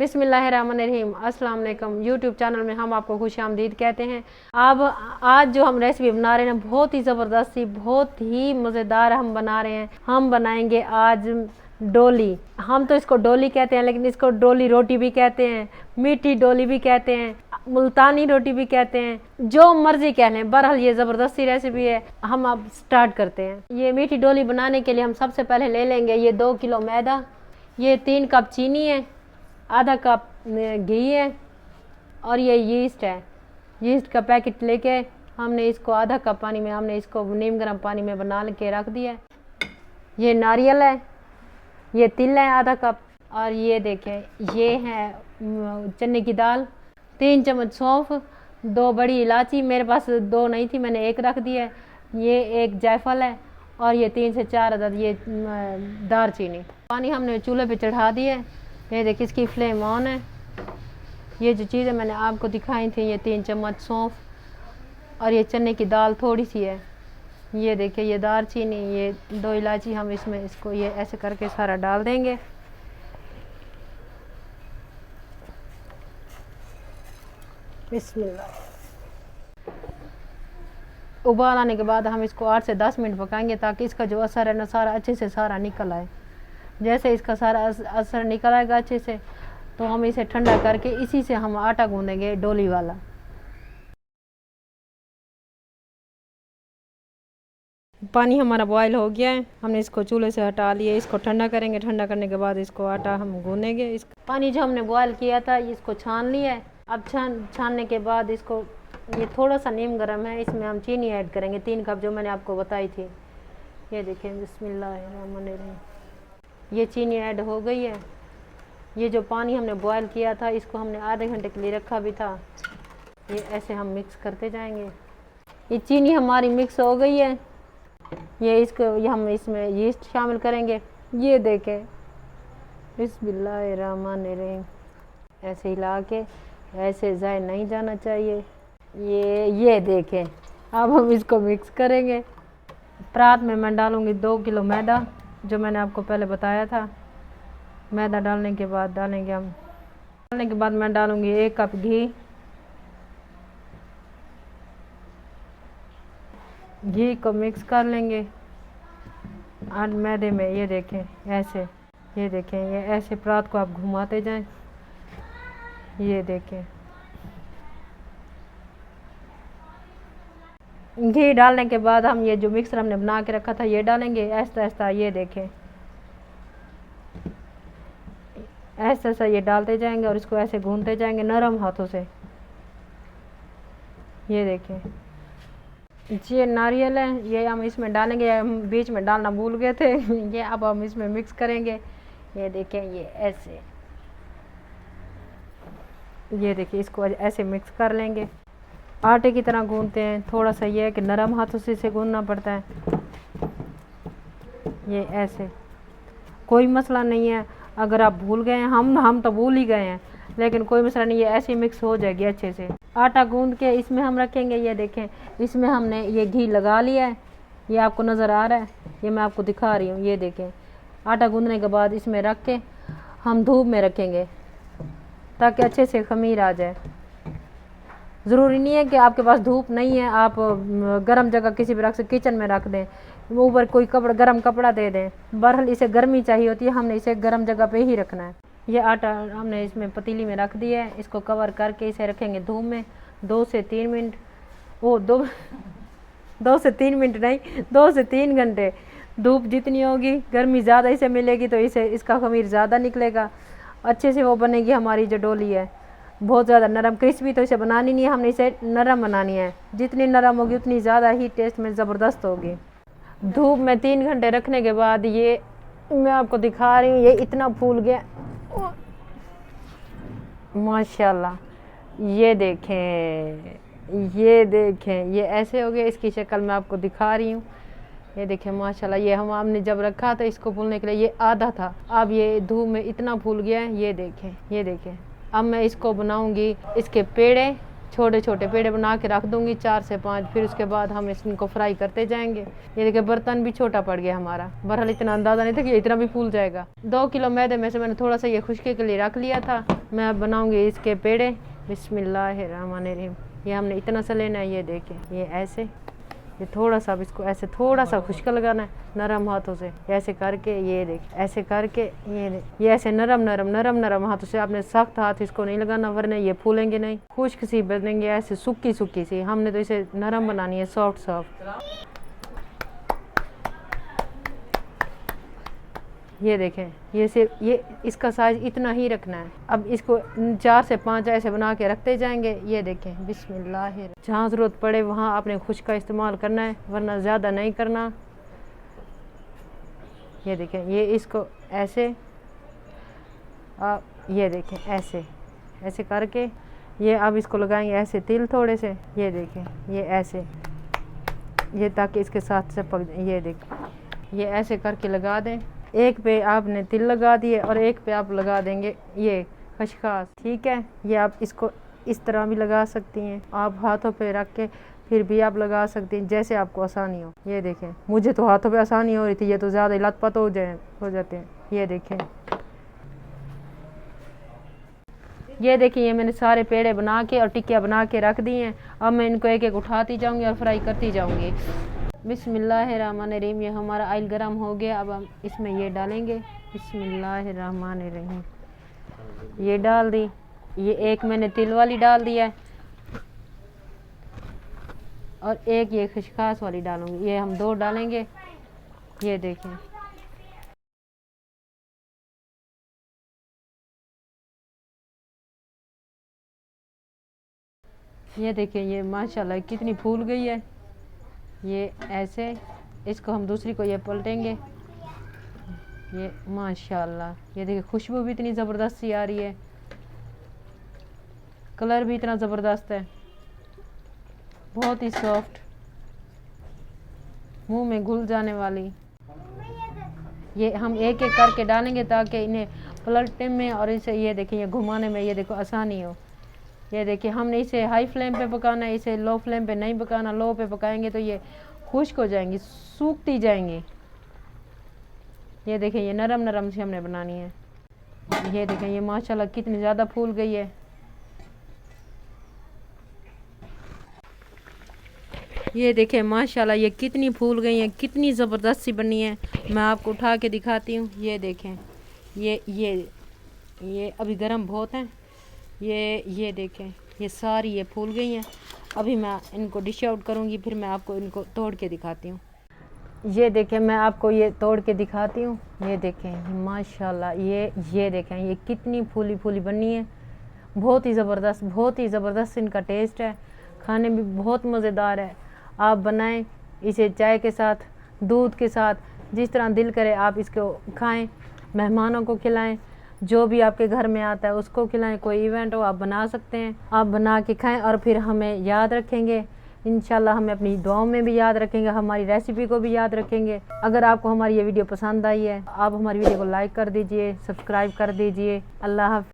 बिस्मिल्लाहिर्रहमानिर्रहीम। अस्सलाम वालेकुम। यूट्यूब चैनल में हम आपको खुशामदीद कहते हैं। अब आज जो हम रेसिपी बना रहे हैं बहुत ही ज़बरदस्त सी, बहुत ही मज़ेदार हम बना रहे हैं। हम बनाएंगे आज डोली। हम तो इसको डोली कहते हैं, लेकिन इसको डोली रोटी भी कहते हैं, मीठी डोली भी कहते हैं, मुल्तानी रोटी भी कहते हैं, जो मर्जी कह लें। बहरहाल ये ज़बरदस्ती रेसिपी है। हम अब स्टार्ट करते हैं। ये मीठी डोली बनाने के लिए हम सबसे पहले ले लेंगे ये 2 किलो मैदा, ये 3 कप चीनी है, आधा कप घी है और ये यीस्ट है। यीस्ट का पैकेट लेके हमने इसको आधा कप पानी में हमने इसको नीम गर्म पानी में बना के रख दिया है। ये नारियल है, ये तिल है आधा कप, और ये देखें ये है चने की दाल, 3 चम्मच सौंफ, 2 बड़ी इलायची, मेरे पास 2 नहीं थी मैंने 1 रख दी है, ये 1 जायफल है और ये 3 से 4 अदद ये दारचीनी। पानी हमने चूल्हे पे चढ़ा दिया है। ये देखिए इसकी फ्लेम ऑन है। ये जो चीज़ें मैंने आपको दिखाई थी, ये 3 चम्मच सौंफ और ये चने की दाल थोड़ी सी है, ये देखिए ये दारचीनी, ये 2 इलायची, हम इसमें इसको ये ऐसे करके सारा डाल देंगे। बिस्मिल्लाह। उबाल आने के बाद हम इसको 8 से 10 मिनट पकाएंगे ताकि इसका जो असर है ना सारा अच्छे से सारा निकल आए। जैसे इसका सारा असर निकल आएगा अच्छे से, तो हम इसे ठंडा करके इसी से हम आटा गूंदेंगे डोली वाला। पानी हमारा बॉयल हो गया है, हमने इसको चूल्हे से हटा लिया। इसको ठंडा करेंगे, ठंडा करने के बाद इसको आटा हम गूंदेंगे। इस पानी जो हमने बॉयल किया था इसको छान लिया है। अब छानने के बाद इसको ये थोड़ा सा नीम गर्म है, इसमें हम चीनी ऐड करेंगे 3 कप जो मैंने आपको बताई थी। ये देखें बिस्मिल्लाहिर्रहमानिर्रहीम, ये चीनी ऐड हो गई है। ये जो पानी हमने बॉयल किया था इसको हमने आधे घंटे के लिए रखा भी था। ये ऐसे हम मिक्स करते जाएंगे। ये चीनी हमारी मिक्स हो गई है। ये हम इसमें यीस्ट शामिल करेंगे। ये देखें बिस्मिल्लाहिर्रहमानिर्रहीम, ऐसे हिला के, ऐसे ज़ाय नहीं जाना चाहिए। ये देखें। अब हम इसको मिक्स करेंगे। परात में मैं डालूँगी 2 किलो मैदा, जो मैंने आपको पहले बताया था। मैदा डालने के बाद मैं डालूँगी 1 कप घी को मिक्स कर लेंगे और मैदे में। ये देखें ऐसे, ये देखें ये ऐसे परात को आप घुमाते जाएं। ये देखें घी डालने के बाद हम ये जो मिक्सर हमने बना के रखा था ये डालेंगे ऐसा ऐसा। ये देखें ऐसा ऐसा ये डालते जाएंगे और इसको ऐसे गूंथते जाएंगे नरम हाथों से। ये देखें ये नारियल है, ये हम इसमें डालेंगे, हम बीच में डालना भूल गए थे। ये अब हम इसमें मिक्स करेंगे। ये देखें ये ऐसे, ये देखिए इसको ऐसे मिक्स कर लेंगे। आटे की तरह गूंथते हैं। थोड़ा सा ये है कि नरम हाथों से इसे गूंथना पड़ता है। ये ऐसे, कोई मसला नहीं है अगर आप भूल गए हैं, हम तो भूल ही गए हैं, लेकिन कोई मसला नहीं, ये ऐसे मिक्स हो जाएगी अच्छे से। आटा गूंद के इसमें हम रखेंगे। ये देखें इसमें हमने ये घी लगा लिया है, ये आपको नज़र आ रहा है, ये मैं आपको दिखा रही हूँ। ये देखें आटा गूंदने के बाद इसमें रख के हम धूप में रखेंगे ताकि अच्छे से खमीर आ जाए। ज़रूरी नहीं है कि आपके पास धूप नहीं है, आप गर्म जगह किसी भी रख से किचन में रख दें, ऊपर कोई गर्म कपड़ा दे दें। बहरहाल इसे गर्मी चाहिए होती है, हमने इसे गर्म जगह पे ही रखना है। ये आटा हमने इसमें पतीली में रख दिया है। इसको कवर करके इसे रखेंगे धूप में 2 से 3 मिनट। वो 2 से 3 मिनट नहीं, 2 से 3 घंटे। धूप जितनी होगी, गर्मी ज़्यादा इसे मिलेगी तो इसका खमीर ज़्यादा निकलेगा, अच्छे से वो बनेगी हमारी जो डोली है। बहुत ज़्यादा नरम क्रिस्पी तो इसे बनानी नहीं है, हमने इसे नरम बनानी है। जितनी नरम होगी उतनी ज़्यादा ही टेस्ट में ज़बरदस्त होगी। धूप में 3 घंटे रखने के बाद ये मैं आपको दिखा रही हूँ, ये इतना फूल गया माशाल्लाह। ये देखें, ये देखें ये ऐसे हो गया। इसकी शक्ल मैं आपको दिखा रही हूँ। ये देखें माशाल्लाह। ये हमने जब रखा था इसको फूलने के लिए ये आधा था, अब ये धूप में इतना फूल गया है। ये देखें, ये देखें। अब मैं इसको बनाऊंगी इसके पेड़े छोटे छोटे पेड़े बना के रख दूंगी 4 से 5, फिर उसके बाद हम इनको फ्राई करते जाएंगे। ये देखिए बर्तन भी छोटा पड़ गया हमारा, बहरहाल इतना अंदाज़ा नहीं था कि इतना भी फूल जाएगा। 2 किलो मैदे में से मैंने थोड़ा सा ये खुश्की के लिए रख लिया था। मैं अब बनाऊंगी इसके पेड़े। बिस्मिल्लाहिर्रहमानिर्रहीम। ये हमने इतना सा लेना है, ये देखें, ये ऐसे, ये थोड़ा सा अब इसको ऐसे थोड़ा सा खुश्का लगाना है नरम हाथों से, ऐसे करके, ये देख, ऐसे करके, ये ऐसे नरम नरम नरम नरम हाथों से। आपने सख्त हाथ इसको नहीं लगाना, वरना ये फूलेंगे नहीं, खुश्क सी बनेंगे, ऐसे सूखी सूखी सी। हमने तो इसे नरम बनानी है, सॉफ्ट सॉफ्ट। ये देखें, ये सिर्फ ये इसका साइज इतना ही रखना है। अब इसको 4 से 5 ऐसे बना के रखते जाएंगे। ये देखें, बिस्मिल्लाह। जहाँ ज़रूरत पड़े वहाँ आपने खुश्क का इस्तेमाल करना है, वरना ज़्यादा नहीं करना। ये देखें, ये इसको ऐसे, ये देखें ऐसे ऐसे करके, ये अब इसको लगाएंगे ऐसे तिल थोड़े से। ये देखें, ये ऐसे, ये ताकि इसके साथ चिपक जाए। ये देखें, ये ऐसे करके लगा दें। एक पे आपने तिल लगा दिए और एक पे आप लगा देंगे ये खसखस, ठीक है। ये आप इसको इस तरह भी लगा सकती हैं, आप हाथों पे रख के फिर भी आप लगा सकती हैं, जैसे आपको आसानी हो। ये देखें, मुझे तो हाथों पे आसानी हो रही थी, ये तो ज़्यादा लतपत हो जाते हैं। ये देखें, ये देखिए, ये मैंने सारे पेड़े बना के और टिक्कियाँ बना के रख दी हैं। अब मैं इनको एक एक उठाती जाऊँगी और फ्राई करती जाऊँगी। बिस्मिल्लाहिर्रहमानिर्रहीम। ये हमारा ऑयल गरम हो गया। अब हम इसमें ये डालेंगे। बिस्मिल्लाहिर्रहमानिर्रहीम। ये डाल दी। ये एक मैंने तिल वाली डाल दिया है और एक ये खसखस वाली डालूंगी। ये हम 2 डालेंगे। ये देखें, ये देखें, ये माशाल्लाह कितनी फूल गई है। ये ऐसे, इसको हम दूसरी को ये पलटेंगे। ये माशाल्लाह, ये देखिए, खुशबू भी इतनी ज़बरदस्त सी आ रही है, कलर भी इतना ज़बरदस्त है, बहुत ही सॉफ्ट, मुंह में घुल जाने वाली। ये हम एक एक करके डालेंगे ताकि इन्हें पलटने में और इसे, ये देखिए, ये घुमाने में, ये देखो, आसानी हो। ये देखिए, हमने इसे हाई फ्लेम पे पकाना है, इसे लो फ्लेम पे नहीं पकाना। लो पे पकाएंगे तो ये खुश्क हो जाएंगी, सूखती जाएंगी। ये देखें, ये नरम नरम सी हमने बनानी है। ये देखें, ये माशाल्लाह कितनी ज़्यादा फूल गई है। ये देखें, माशाल्लाह ये कितनी फूल गई है, कितनी ज़बरदस्त सी बनी है। मैं आपको उठा के दिखाती हूँ। ये देखें, ये अभी गर्म बहुत हैं। ये देखें, ये सारी ये फूल गई हैं। अभी मैं इनको डिश आउट करूँगी, फिर मैं आपको इनको तोड़ के दिखाती हूँ। ये देखें, मैं आपको ये तोड़ के दिखाती हूँ। ये देखें, माशाल्लाह, ये देखें, ये कितनी फूली फूली बनी है। बहुत ही ज़बरदस्त, बहुत ही ज़बरदस्त इनका टेस्ट है, खाने में बहुत मज़ेदार है। आप बनाएं इसे चाय के साथ, दूध के साथ, जिस तरह दिल करे आप इसको खाएं, मेहमानों को खिलाएं, जो भी आपके घर में आता है उसको खिलाएं। कोई इवेंट हो, आप बना सकते हैं, आप बना के खाएं और फिर हमें याद रखेंगे। इंशाल्लाह हमें अपनी दुआओं में भी याद रखेंगे, हमारी रेसिपी को भी याद रखेंगे। अगर आपको हमारी ये वीडियो पसंद आई है, आप हमारी वीडियो को लाइक कर दीजिए, सब्सक्राइब कर दीजिए। अल्लाह हाफ़िज़।